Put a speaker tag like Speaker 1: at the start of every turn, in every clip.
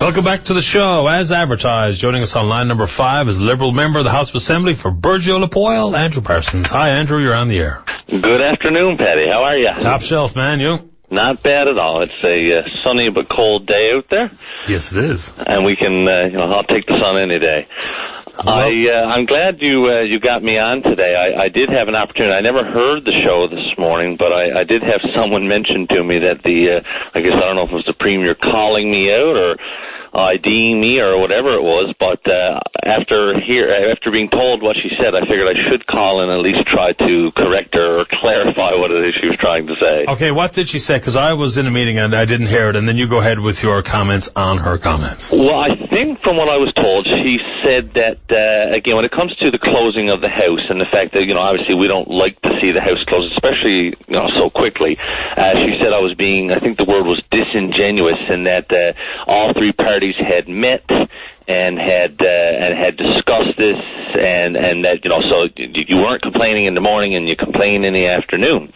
Speaker 1: Welcome back to the show. As advertised, joining us on line number 5 is Liberal member of the House of Assembly for Burgeo-Lapoil, Andrew Parsons. Hi, Andrew. You're on the air.
Speaker 2: Good afternoon, Patty. How are you?
Speaker 1: Top shelf, man. You?
Speaker 2: Not bad at all. It's a sunny but cold day out there.
Speaker 1: Yes, it is.
Speaker 2: And we can, I'll take the sun any day.
Speaker 1: Well,
Speaker 2: I'm glad you got me on today. I did have an opportunity. I never heard the show this morning, but I did have someone mention to me that I guess I don't know if it was the Premier calling me out or IDing me or whatever it was, but after being told what she said, I figured I should call and at least try to correct her or clarify what it is she was trying to say.
Speaker 1: Okay, what did she say? Because I was in a meeting and I didn't hear it, and then you go ahead with your comments on her comments.
Speaker 2: Well, I think from what I was told, she said that, again, when it comes to the closing of the house and the fact that, obviously we don't like to see the house closed, especially, so quickly, she said I was being, I think the word was disingenuous, in that all three parties had met and had discussed this, and that so you weren't complaining in the morning and you complained in the afternoon,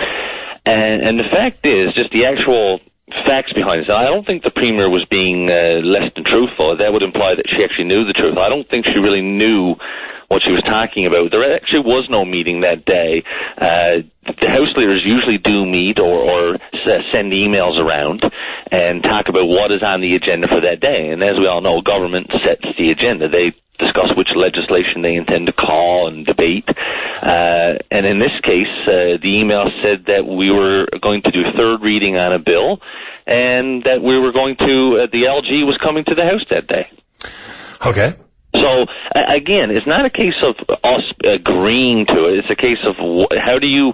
Speaker 2: and the fact is, just the actual facts behind this. I don't think the Premier was being less than truthful. That would imply that she actually knew the truth. I don't think she really knew what she was talking about. There actually was no meeting that day. The House leaders usually do meet or send emails around and talk about what is on the agenda for that day. And as we all know, government sets the agenda. They discuss which legislation they intend to call and debate. And in this case, the email said that we were going to do third reading on a bill and that we were going to, the LG was coming to the House that day.
Speaker 1: Okay.
Speaker 2: So, again, it's not a case of us agreeing to it. It's a case of how do you,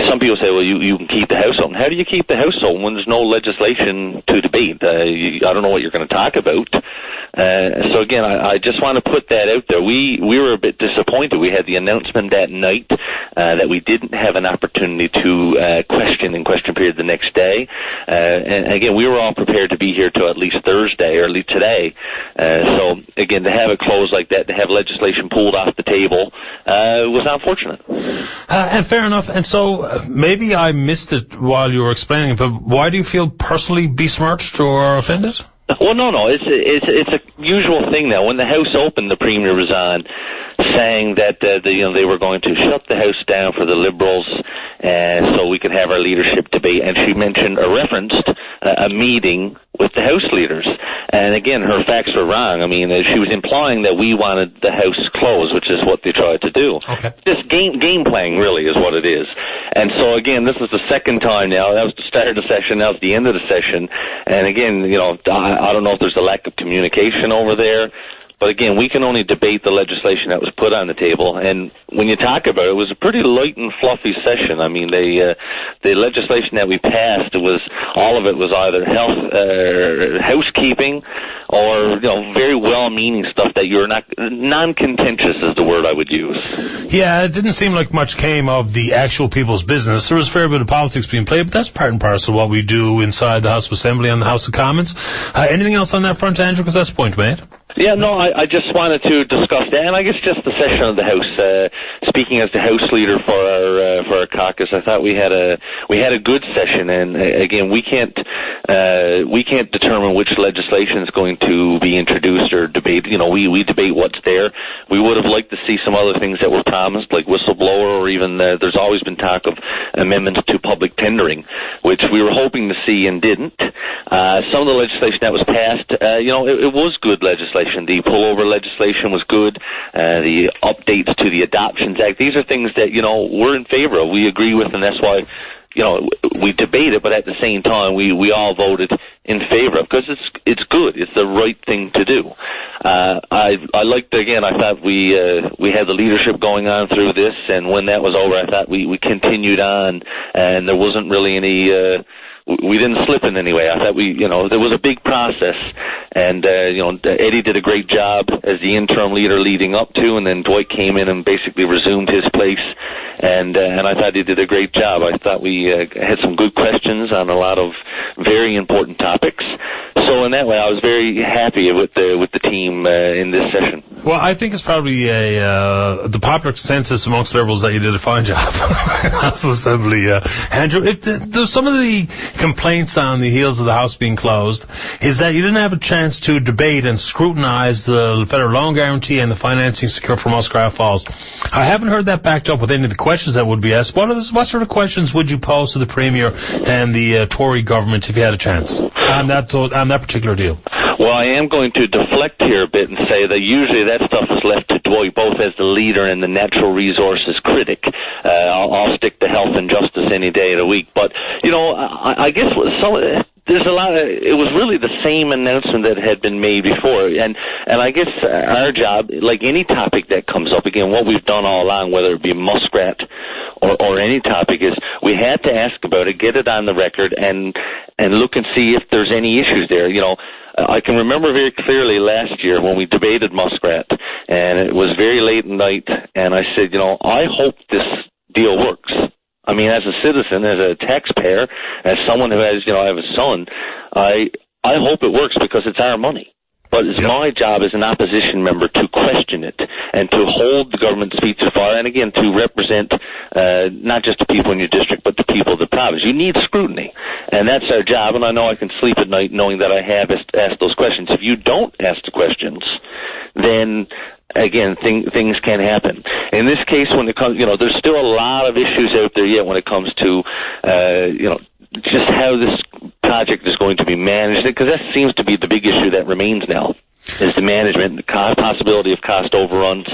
Speaker 2: some people say, well, you can keep the House open. How do you keep the House open when there's no legislation to debate? I don't know what you're going to talk about. So, again, I just want to put that out there. We were a bit disappointed. We had the announcement that night that we didn't have an opportunity to question in question period the next day. And, again, we were all prepared to be here till at least Thursday, early today. So, again, to have it closed like that, to have legislation pulled off the table, was unfortunate.
Speaker 1: And fair enough. And so maybe I missed it while you were explaining it, but why do you feel personally besmirched or offended?
Speaker 2: Well, no. It's a usual thing now. When the House opened, the Premier was on saying that they were going to shut the House down for the Liberals, and so we could have our leadership debate. And she mentioned or referenced a meeting with the House leaders. And again, her facts were wrong. I mean, she was implying that we wanted the House closed, which is what they tried to do. Okay. Just game playing, really, is what it is. And so, again, this is the second time now. That was the start of the session. That was the end of the session. And again, I don't know if there's a lack of communication over there. But again, we can only debate the legislation that was put on the table. And when you talk about it, it was a pretty light and fluffy session. I mean, the legislation that we passed, all of it was either housekeeping or, very well-meaning stuff that you're not, non-contentious is the word I would use. Yeah,
Speaker 1: it didn't seem like much came of the actual people's business. There was a fair bit of politics being played, but that's part and parcel of what we do inside the House of Assembly and the House of Commons. Anything else on that front, Andrew? Because that's the point made.
Speaker 2: Yeah, no, I just wanted to discuss that, and I guess just the session of the House. Speaking as the House leader for our caucus, I thought we had a good session, and again, we can't determine which legislation is going to be introduced or debated. We debate what's there. We would have liked to see some other things that were promised, like whistleblower, or even there's always been talk of amendments to public tendering, which we were hoping to see and didn't. Some of the legislation that was passed, it was good legislation. The pullover legislation was good. The updates to the Adoptions Act, these are things that, we're in favor of. We agree with, and that's why, we debate it, but at the same time, we all voted in favor of, because it's good. It's the right thing to do. I liked, again, I thought we had the leadership going on through this, and when that was over, I thought we continued on, and there wasn't really any, we didn't slip in any way. I thought there was a big process, and, Eddie did a great job as the interim leader leading up to, and then Dwight came in and basically resumed his place, and I thought he did a great job. I thought we had some good questions on a lot of very important topics. So in that way, I was very happy with the team in this session.
Speaker 1: Well, I think it's probably the popular consensus amongst Liberals that you did a fine job. House of Assembly, Andrew. Some of the complaints on the heels of the House being closed is that you didn't have a chance to debate and scrutinize the federal loan guarantee and the financing secure for Muskrat Falls. I haven't heard that backed up with any of the questions that would be asked. What sort of questions would you pose to the Premier and the Tory government if you had a chance on that particular deal?
Speaker 2: Well, I am going to deflect here a bit and say that usually that stuff is left to Dwight, both as the leader and the natural resources critic. I'll stick to health and justice any day of the week. But, I guess there's a lot of, it was really the same announcement that had been made before. And I guess our job, like any topic that comes up, again, what we've done all along, whether it be muskrat or any topic, is we had to ask about it, get it on the record, and look and see if there's any issues there. I can remember very clearly last year when we debated muskrat, and it was very late at night, and I said, I hope this deal works. I mean, as a citizen, as a taxpayer, as someone who has, I have a son, I hope it works because it's our money. But it's my job as an opposition member to question it and to hold the government's feet to the fire, and again, to represent not just the people in your district, but the people of the province. You need scrutiny, and that's our job, and I know I can sleep at night knowing that I have asked those questions. If you don't ask the questions, then again, things can happen. In this case, when it comes, there's still a lot of issues out there yet when it comes to, just how this project is going to be managed, because that seems to be the big issue that remains now, is the management, the possibility of cost overruns.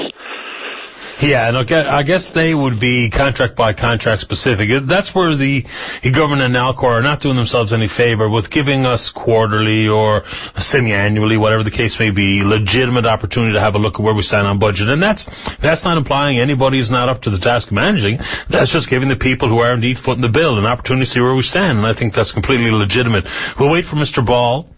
Speaker 1: Yeah, and I guess they would be contract by contract specific. That's where the government and Nalcor are not doing themselves any favor with giving us quarterly or semi-annually, whatever the case may be, legitimate opportunity to have a look at where we stand on budget. And that's not implying anybody's not up to the task of managing. That's just giving the people who are indeed footing the bill an opportunity to see where we stand. And I think that's completely legitimate. We'll wait for Mr. Ball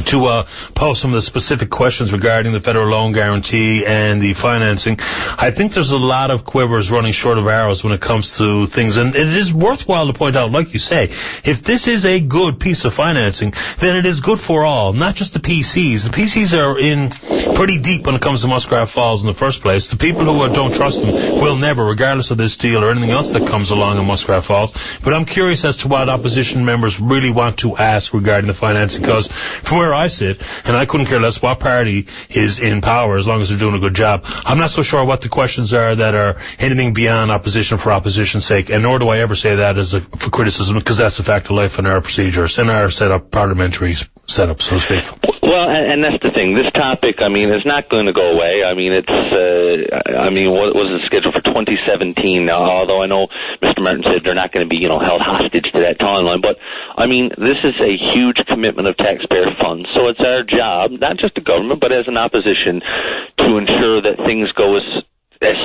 Speaker 1: to pose some of the specific questions regarding the federal loan guarantee and the financing. I think there's a lot of quivers running short of arrows when it comes to things, and it is worthwhile to point out, like you say, if this is a good piece of financing, then it is good for all, not just the PCs. The PCs are in pretty deep when it comes to Muskrat Falls in the first place. The people who don't trust them will never, regardless of this deal or anything else that comes along in Muskrat Falls. But I'm curious as to what opposition members really want to ask regarding the financing, because from where I sit, and I couldn't care less what party is in power as long as they're doing a good job, I'm not so sure what the questions are that are anything beyond opposition for opposition's sake, and nor do I ever say that for criticism, because that's a fact of life in our procedures, in our parliamentary setup, so to speak.
Speaker 2: Well, and that's the thing. This topic, it's not going to go away. What was it scheduled for 2017? Although I know Mr. Martin said they're not going to be, held hostage to that timeline. But, this is a huge commitment of taxpayer funds. So it's our job, not just the government, but as an opposition, to ensure that things go as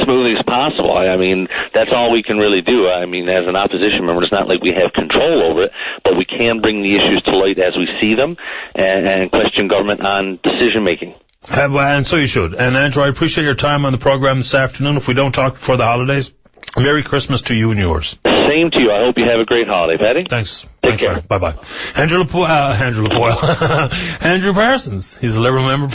Speaker 2: smoothly as possible. That's all we can really do. As an opposition member, it's not like we have control over it, but we can bring the issues to light as we see them and question government on decision making.
Speaker 1: And so you should. And Andrew, I appreciate your time on the program this afternoon. If we don't talk before the holidays, Merry Christmas to you and yours.
Speaker 2: Same to you. I hope you have a great holiday, Patty.
Speaker 1: Thanks.
Speaker 2: Take care.
Speaker 1: Bye-bye. Andrew Parsons. He's a Liberal member.